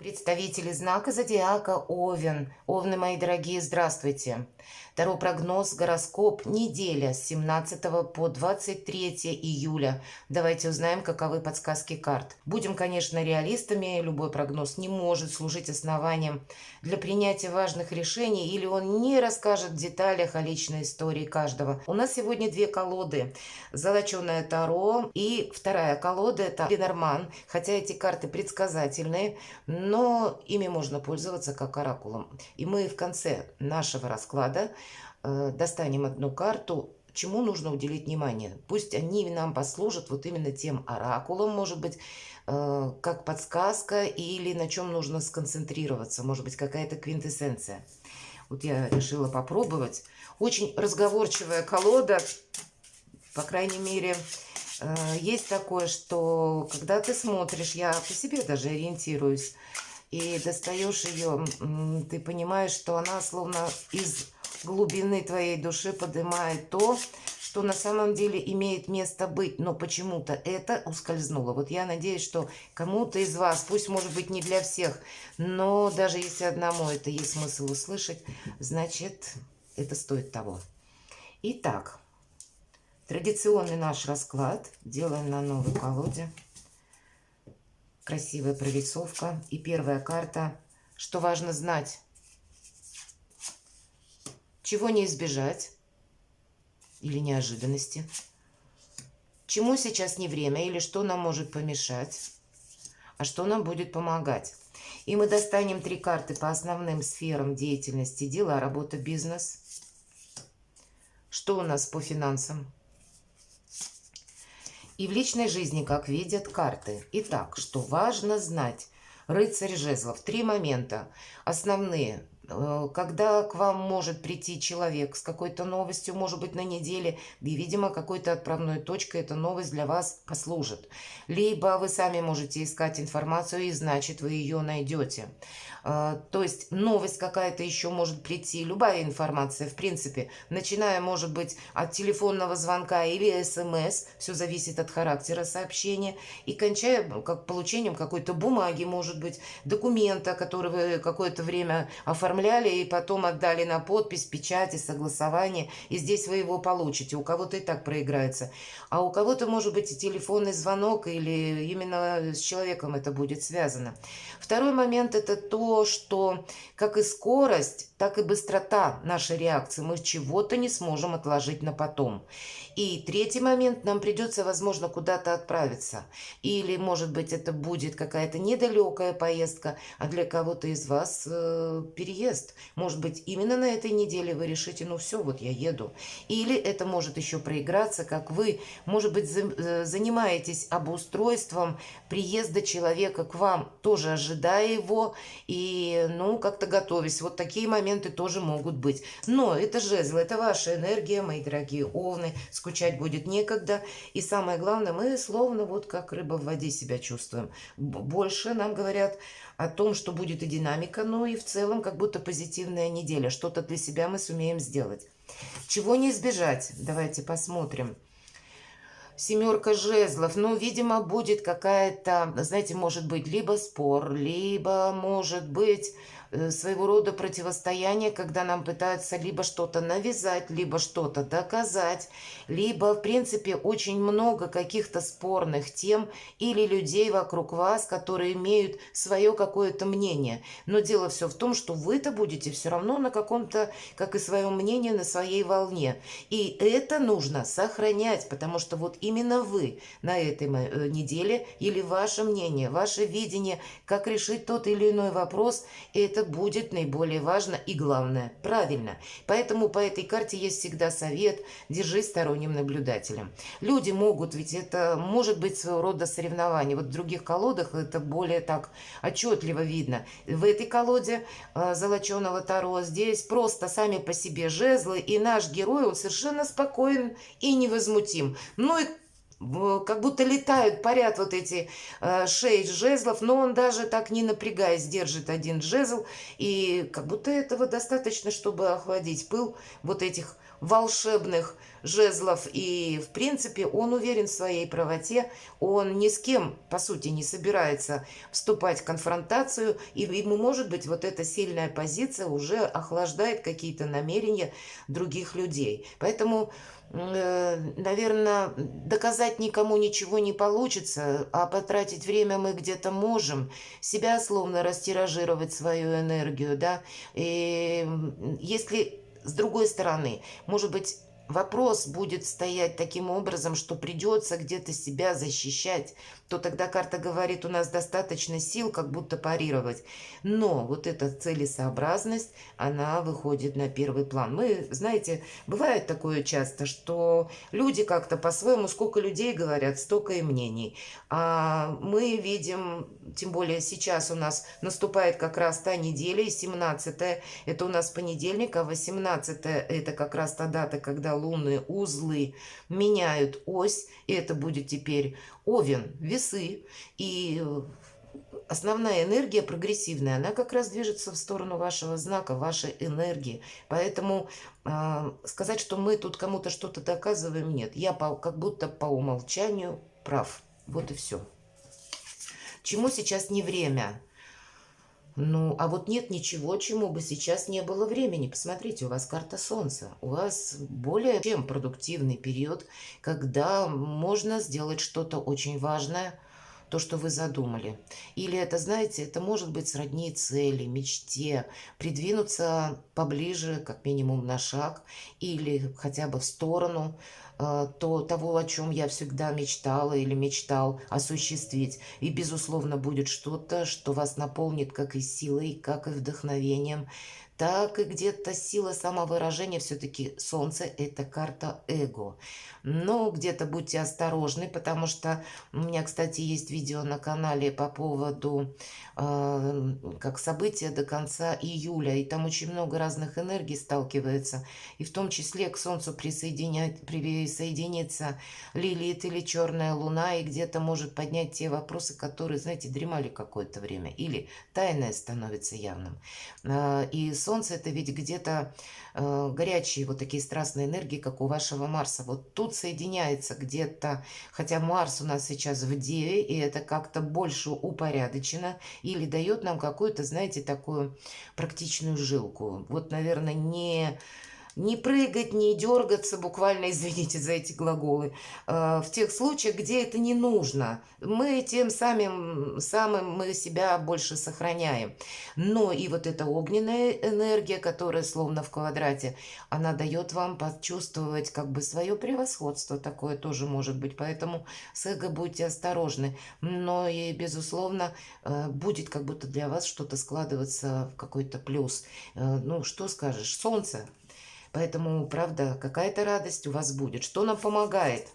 Представители знака зодиака Овен. Овны, мои дорогие, здравствуйте. Таро прогноз, гороскоп, неделя с 17 по 23 июля. Давайте узнаем, каковы подсказки карт. Будем, конечно, реалистами. Любой прогноз не может служить основанием для принятия важных решений, или он не расскажет в деталях о личной истории каждого. У нас сегодня две колоды. Золоченое Таро и вторая колода – это Ленорман. Хотя эти карты предсказательные, но ими можно пользоваться как оракулом. И мы в конце нашего расклада достанем одну карту, чему нужно уделить внимание. Пусть они нам послужат вот именно тем оракулом, может быть, как подсказка, или на чем нужно сконцентрироваться, может быть, какая-то квинтэссенция. Вот я решила попробовать. Очень разговорчивая колода, по крайней мере, есть такое, что когда ты смотришь, я по себе даже ориентируюсь, и достаешь ее, ты понимаешь, что она словно из глубины твоей души поднимает то, что на самом деле имеет место быть, но почему-то это ускользнуло. Вот я надеюсь, что кому-то из вас, пусть может быть не для всех, но даже если одному это есть смысл услышать, значит это стоит того. Итак, традиционный наш расклад делаем на новой колоде. Красивая прорисовка. И первая карта. Что важно знать? Чего не избежать? Или неожиданности? Чему сейчас не время? Или что нам может помешать? А что нам будет помогать? И мы достанем три карты по основным сферам деятельности. Дела, работа, бизнес. Что у нас по финансам? И в личной жизни, как видят карты. Итак, что важно знать? Рыцарь жезлов. Три момента основные. Когда к вам может прийти человек с какой-то новостью, может быть, на неделе, и, видимо, какой-то отправной точкой эта новость для вас послужит. Либо вы сами можете искать информацию, и значит, вы ее найдете. То есть новость какая-то еще может прийти, любая информация, в принципе, начиная, может быть, от телефонного звонка или СМС, все зависит от характера сообщения, и кончая как получением какой-то бумаги, может быть, документа, который вы какое-то время оформляли и потом отдали на подпись, печать и согласование, и здесь вы его получите. У кого-то и так проиграется, а у кого-то может быть и телефонный звонок, или именно с человеком это будет связано. Второй момент – это то, что как и скорость, так и быстрота нашей реакции. Мы чего-то не сможем отложить на потом. И третий момент, нам придется, возможно, куда-то отправиться. Или, может быть, это будет какая-то недалекая поездка, а для кого-то из вас переезд. Может быть, именно на этой неделе вы решите, ну все, вот я еду. Или это может еще проиграться, как вы, может быть, занимаетесь обустройством приезда человека к вам, тоже ожидая его и, ну, как-то готовясь. Вот такие моменты тоже могут быть. Но это жезл, это ваша энергия, мои дорогие овны. Скучать будет некогда. И самое главное, мы словно вот как рыба в воде себя чувствуем. Больше нам говорят о том, что будет и динамика, но и в целом как будто позитивная неделя. Что-то для себя мы сумеем сделать. Чего не избежать? Давайте посмотрим. Семерка жезлов. Ну, видимо, будет какая-то, знаете, может быть, либо спор, либо, может быть, своего рода противостояние, когда нам пытаются либо что-то навязать, либо что-то доказать, либо, в принципе, очень много каких-то спорных тем или людей вокруг вас, которые имеют свое какое-то мнение. Но дело все в том, что вы-то будете все равно на каком-то, как и свое мнение, на своей волне. И это нужно сохранять, потому что вот именно вы на этой неделе или ваше мнение, ваше видение, как решить тот или иной вопрос, это будет наиболее важно и главное, правильно. Поэтому по этой карте есть всегда совет: держись сторонним наблюдателем. Люди могут, ведь это может быть своего рода соревнование. Вот в других колодах это более так отчетливо видно. В этой колоде золоченого Таро здесь просто сами по себе жезлы, и наш герой, он совершенно спокоен и невозмутим. Ну и как будто летают, парят вот эти 6 жезлов, но он даже так не напрягаясь держит один жезл, и как будто этого достаточно, чтобы охладить пыл вот этих волшебных жезлов. И, в принципе, он уверен в своей правоте, он ни с кем, по сути, не собирается вступать в конфронтацию, и ему, может быть, вот эта сильная позиция уже охлаждает какие-то намерения других людей. Поэтому наверное, доказать никому ничего не получится, а потратить время мы где-то можем, себя словно растиражировать свою энергию, да. И если с другой стороны, может быть, вопрос будет стоять таким образом, что придется где-то себя защищать, то тогда карта говорит, у нас достаточно сил, как будто парировать. Но вот эта целесообразность, она выходит на первый план. Мы, знаете, бывает такое часто, что люди как-то по-своему, сколько людей говорят, столько и мнений. А мы видим, тем более сейчас у нас наступает как раз та неделя, и 17-е, это у нас понедельник, а 18-е это как раз та дата, когда лунные узлы меняют ось, и это будет теперь Овен, весы, и основная энергия прогрессивная, она как раз движется в сторону вашего знака, вашей энергии. Поэтому сказать, что мы тут кому-то что-то доказываем, нет. Я как будто по умолчанию прав. Вот и все. Чему сейчас не время? Ну, а вот нет ничего, чему бы сейчас не было времени. Посмотрите, у вас карта Солнца. У вас более чем продуктивный период, когда можно сделать что-то очень важное, то, что вы задумали. Или это, знаете, это может быть сродни цели, мечте, придвинуться поближе, как минимум на шаг, или хотя бы в сторону того, о чем я всегда мечтала или мечтал осуществить. И, безусловно, будет что-то, что вас наполнит как и силой, как и вдохновением, так и где-то сила самовыражения. Все-таки Солнце – это карта эго. Но где-то будьте осторожны, потому что у меня, кстати, есть видео на канале по поводу как события до конца июля, и там очень много разных энергий сталкивается, и в том числе к Солнцу присоединится Лилит или Черная Луна, и где-то может поднять те вопросы, которые, знаете, дремали какое-то время, или тайное становится явным. И Солнце это ведь где-то горячие вот такие страстные энергии, как у вашего Марса. Вот тут соединяется где-то, хотя Марс у нас сейчас в Деве, и это как-то больше упорядочено, или дает нам какую-то, знаете, такую практичную жилку. Вот, наверное, не прыгать, не дергаться, буквально, извините за эти глаголы, в тех случаях, где это не нужно. Мы тем самым мы себя больше сохраняем. Но и вот эта огненная энергия, которая словно в квадрате, она дает вам почувствовать как бы свое превосходство. Такое тоже может быть. Поэтому с эго будьте осторожны. Но и, безусловно, будет как будто для вас что-то складываться в какой-то плюс. Ну, что скажешь? Солнце. Поэтому, правда, какая-то радость у вас будет. Что нам помогает?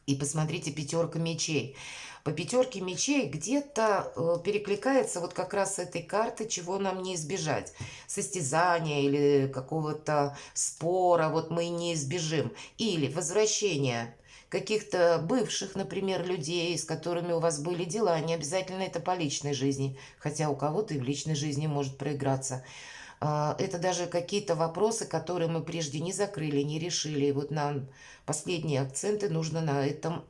И посмотрите, пятерка мечей. По пятерке мечей где-то перекликается вот как раз с этой карты, чего нам не избежать. Состязания или какого-то спора вот мы не избежим. Или возвращение каких-то бывших, например, людей, с которыми у вас были дела. Не обязательно это по личной жизни, хотя у кого-то и в личной жизни может проиграться. Это даже какие-то вопросы, которые мы прежде не закрыли, не решили. И вот нам последние акценты нужно на этом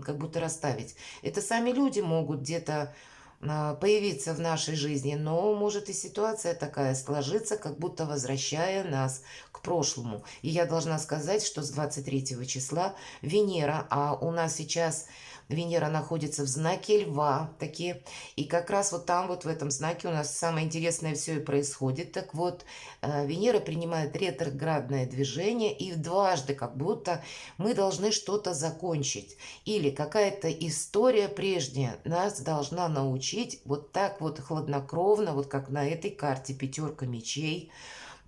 как будто расставить. Это сами люди могут где-то появиться в нашей жизни, но может и ситуация такая сложиться, как будто возвращая нас к прошлому. И я должна сказать, что с 23 числа Венера, а у нас сейчас Венера находится в знаке Льва, такие, и как раз вот там, вот в этом знаке у нас самое интересное все и происходит. Так вот, Венера принимает ретроградное движение, и дважды как будто мы должны что-то закончить. Или какая-то история прежняя нас должна научить вот так вот хладнокровно, вот как на этой карте пятерка мечей,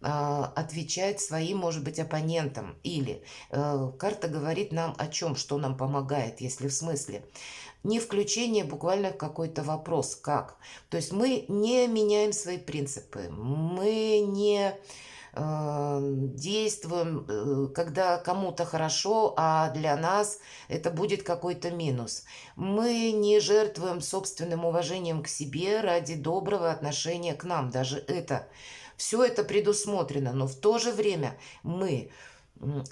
отвечать своим, может быть, оппонентам. Или карта говорит нам о чем, что нам помогает, если в смысле. Не включение буквально в какой-то вопрос, как. То есть мы не меняем свои принципы, мы не действуем, когда кому-то хорошо, а для нас это будет какой-то минус. Мы не жертвуем собственным уважением к себе ради доброго отношения к нам. Даже это, все это предусмотрено, но в то же время мы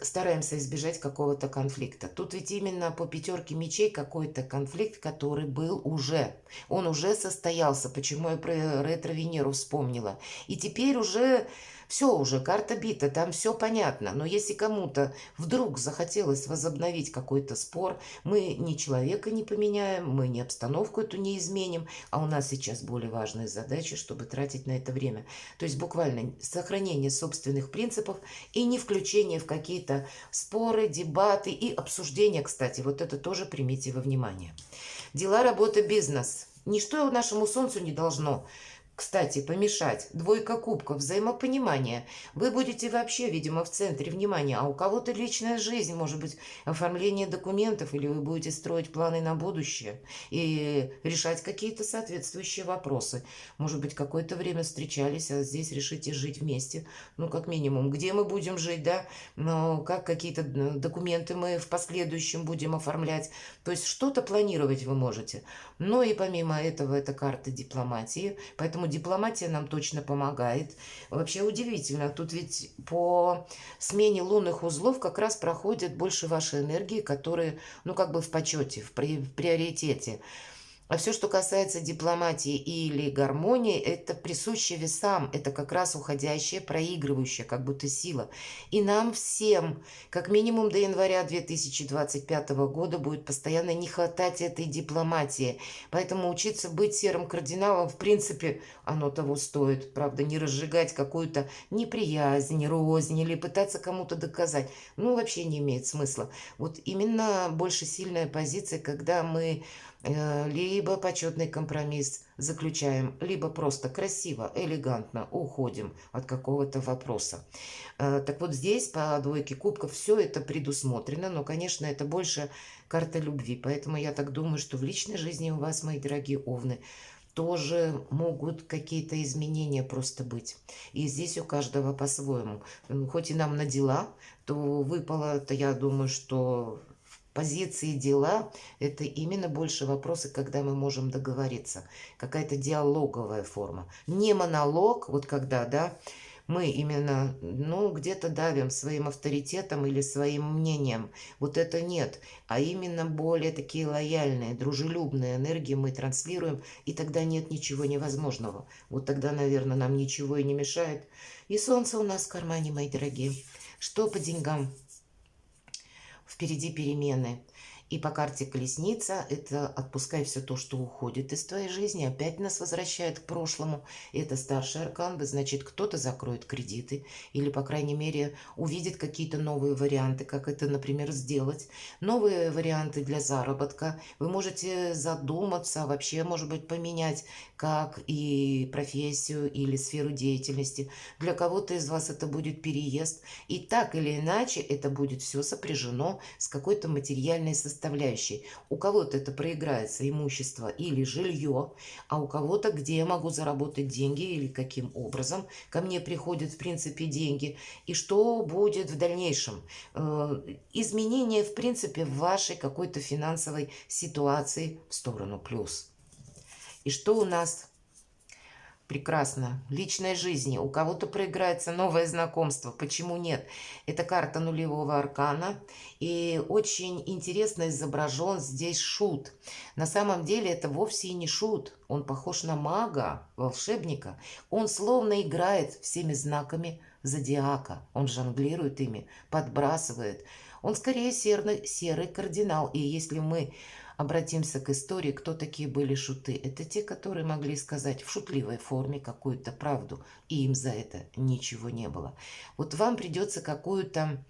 стараемся избежать какого-то конфликта. Тут ведь именно по пятерке мечей какой-то конфликт, который был уже. Он уже состоялся. Почему я про ретро-Венеру вспомнила. И теперь уже все, уже карта бита, там все понятно. Но если кому-то вдруг захотелось возобновить какой-то спор, мы ни человека не поменяем, мы ни обстановку эту не изменим, а у нас сейчас более важные задачи, чтобы тратить на это время. То есть буквально сохранение собственных принципов и не включение в какие-то споры, дебаты и обсуждения, кстати. Вот это тоже примите во внимание. Дела, работа, бизнес. Ничто нашему солнцу не должно, кстати, помешать. Двойка кубков, взаимопонимание. Вы будете вообще, видимо, в центре внимания, а у кого-то личная жизнь, может быть, оформление документов, или вы будете строить планы на будущее и решать какие-то соответствующие вопросы. Может быть, какое-то время встречались, а здесь решите жить вместе. Ну, как минимум, где мы будем жить, да? Но как какие-то документы мы в последующем будем оформлять. То есть что-то планировать вы можете. Но и помимо этого, это карта дипломатии, поэтому дипломатия нам точно помогает. Вообще удивительно, тут ведь по смене лунных узлов как раз проходят больше вашей энергии, которые, ну, как бы в почете, в приоритете. А все, что касается дипломатии или гармонии, это присуще весам, это как раз уходящая, проигрывающая, как будто сила. И нам всем, как минимум до января 2025 года, будет постоянно не хватать этой дипломатии. Поэтому учиться быть серым кардиналом, в принципе, оно того стоит. Правда, не разжигать какую-то неприязнь, рознь или пытаться кому-то доказать. Ну, вообще не имеет смысла. Вот именно больше сильная позиция, когда мы либо почетный компромисс заключаем, либо просто красиво, элегантно уходим от какого-то вопроса. Так вот здесь по двойке кубков все это предусмотрено, но, конечно, это больше карта любви. Поэтому я так думаю, что в личной жизни у вас, мои дорогие овны, тоже могут какие-то изменения просто быть. И здесь у каждого по-своему. Хоть и нам на дела, то выпало-то, я думаю, что позиции дела – это именно больше вопросы, когда мы можем договориться. Какая-то диалоговая форма. Не монолог, вот когда, да, мы именно, ну, где-то давим своим авторитетом или своим мнением. Вот это нет. А именно более такие лояльные, дружелюбные энергии мы транслируем, и тогда нет ничего невозможного. Вот тогда, наверное, нам ничего и не мешает. И солнце у нас в кармане, мои дорогие. Что по деньгам? Впереди перемены. И по карте колесница это отпускай все то, что уходит из твоей жизни, опять нас возвращает к прошлому. И это старший аркан, значит, кто-то закроет кредиты или, по крайней мере, увидит какие-то новые варианты, как это, например, сделать. Новые варианты для заработка. Вы можете задуматься, вообще, может быть, поменять как и профессию или сферу деятельности. Для кого-то из вас это будет переезд. И так или иначе это будет все сопряжено с какой-то материальной составляющей. У кого-то это проиграется имущество или жилье, а у кого-то где я могу заработать деньги или каким образом ко мне приходят в принципе деньги и что будет в дальнейшем. Изменения в принципе в вашей какой-то финансовой ситуации в сторону плюс. И что у нас прекрасно. Личной жизни. У кого-то проиграется новое знакомство. Почему нет? Это карта нулевого аркана. И очень интересно изображен здесь шут. На самом деле это вовсе и не шут. Он похож на мага, волшебника. Он словно играет всеми знаками зодиака. Он жонглирует ими, подбрасывает. Он скорее серый кардинал. И если мы обратимся к истории, кто такие были шуты. Это те, которые могли сказать в шутливой форме какую-то правду, и им за это ничего не было. Вот вам придется какую-то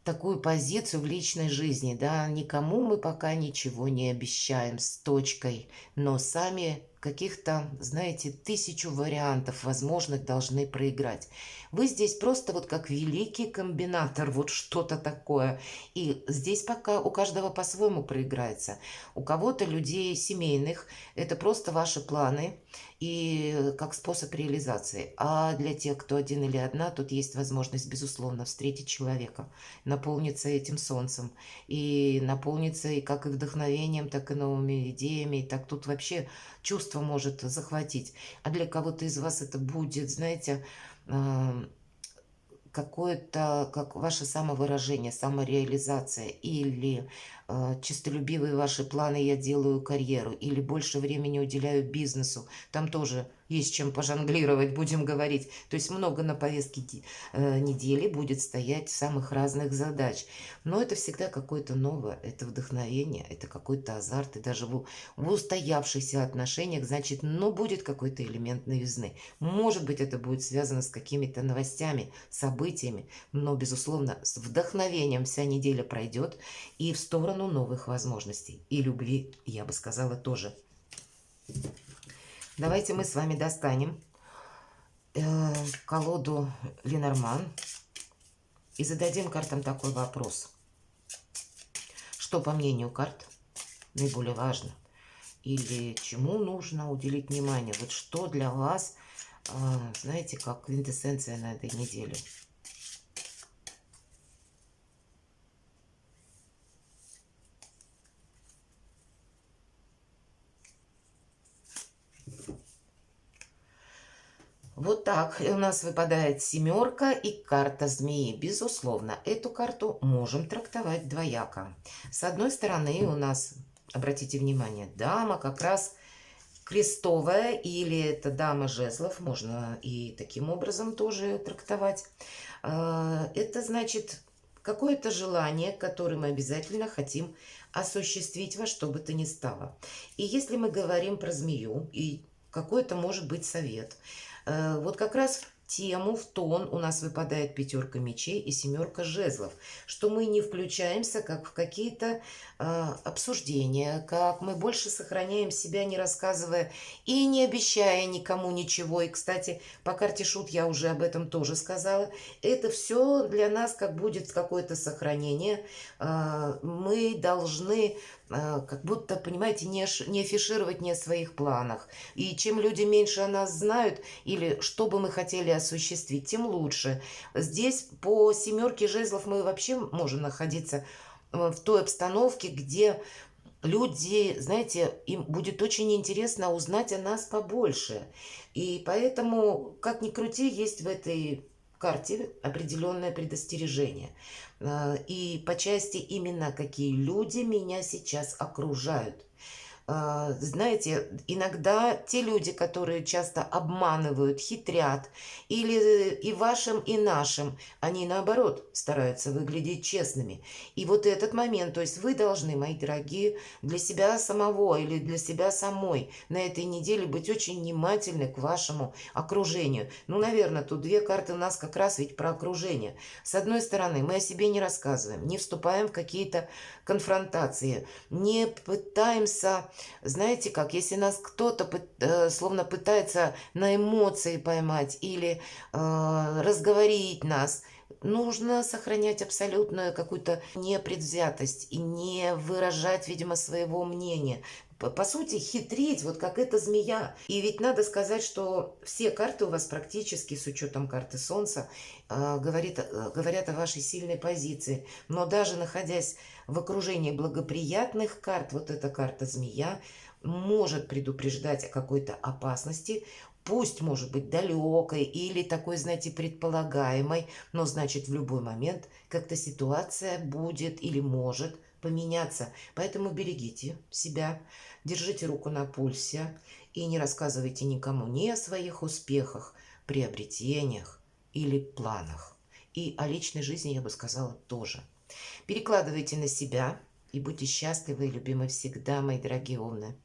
такую позицию в личной жизни, да, никому мы пока ничего не обещаем с точкой, но сами каких-то, знаете, 1000 вариантов возможных должны проиграть. Вы здесь просто вот как великий комбинатор, вот что-то такое. И здесь пока у каждого по-своему проиграется. У кого-то людей семейных это просто ваши планы и как способ реализации. А для тех, кто один или одна, тут есть возможность, безусловно, встретить человека, наполниться этим солнцем и наполниться и как и вдохновением, так и новыми идеями. И так тут вообще чувство может захватить. А для кого-то из вас это будет, знаете, какое-то, как ваше самовыражение, самореализация или честолюбивые ваши планы, я делаю карьеру, или больше времени уделяю бизнесу, там тоже есть чем пожонглировать, будем говорить. То есть много на повестке недели будет стоять самых разных задач. Но это всегда какое-то новое, это вдохновение, это какой-то азарт. И даже в устоявшихся отношениях, значит, ну, будет какой-то элемент новизны. Может быть, это будет связано с какими-то новостями, событиями, но, безусловно, с вдохновением вся неделя пройдет и в сторону новых возможностей. И любви, я бы сказала, тоже. Давайте мы с вами достанем колоду Ленорман и зададим картам такой вопрос. Что, по мнению карт, наиболее важно? Или чему нужно уделить внимание? Вот что для вас, знаете, как квинтэссенция на этой неделе? Вот так. И у нас выпадает семерка и карта змеи. Безусловно, эту карту можем трактовать двояко. С одной стороны у нас, обратите внимание, дама как раз крестовая, или это дама жезлов, можно и таким образом тоже трактовать. Это значит какое-то желание, которое мы обязательно хотим осуществить во что бы то ни стало. И если мы говорим про змею, и какой-то может быть совет, вот как раз в тему, в тон у нас выпадает пятерка мечей и семерка жезлов, что мы не включаемся как в какие-то обсуждения, как мы больше сохраняем себя, не рассказывая и не обещая никому ничего. И, кстати, по карте шут я уже об этом тоже сказала. Это все для нас как будет какое-то сохранение. Мы должны как будто, понимаете, не афишировать не о своих планах. И чем люди меньше о нас знают, или что бы мы хотели осуществить, тем лучше. Здесь по семерке жезлов мы вообще можем находиться в той обстановке, где люди, знаете, им будет очень интересно узнать о нас побольше. И поэтому, как ни крути, есть в этой карте определенное предостережение. И по части именно какие люди меня сейчас окружают. Знаете, иногда те люди, которые часто обманывают, хитрят, или и вашим, и нашим, они наоборот стараются выглядеть честными. И вот этот момент, то есть вы должны, мои дорогие, для себя самого или для себя самой на этой неделе быть очень внимательны к вашему окружению. Ну, наверное, тут две карты у нас как раз ведь про окружение. С одной стороны, мы о себе не рассказываем, не вступаем в какие-то конфронтации, не пытаемся, знаете как, если нас кто-то словно пытается на эмоции поймать или разговорить нас, нужно сохранять абсолютную какую-то непредвзятость и не выражать, видимо, своего мнения. По сути, хитрить, вот как эта змея. И ведь надо сказать, что все карты у вас практически, с учетом карты Солнца, говорят о вашей сильной позиции. Но даже находясь в окружении благоприятных карт, вот эта карта змея может предупреждать о какой-то опасности, пусть может быть далекой или такой, знаете, предполагаемой, но значит в любой момент как-то ситуация будет или может поменяться. Поэтому берегите себя, держите руку на пульсе и не рассказывайте никому ни о своих успехах, приобретениях или планах. И о личной жизни, я бы сказала, тоже. Перекладывайте на себя и будьте счастливы и любимы всегда, мои дорогие овны.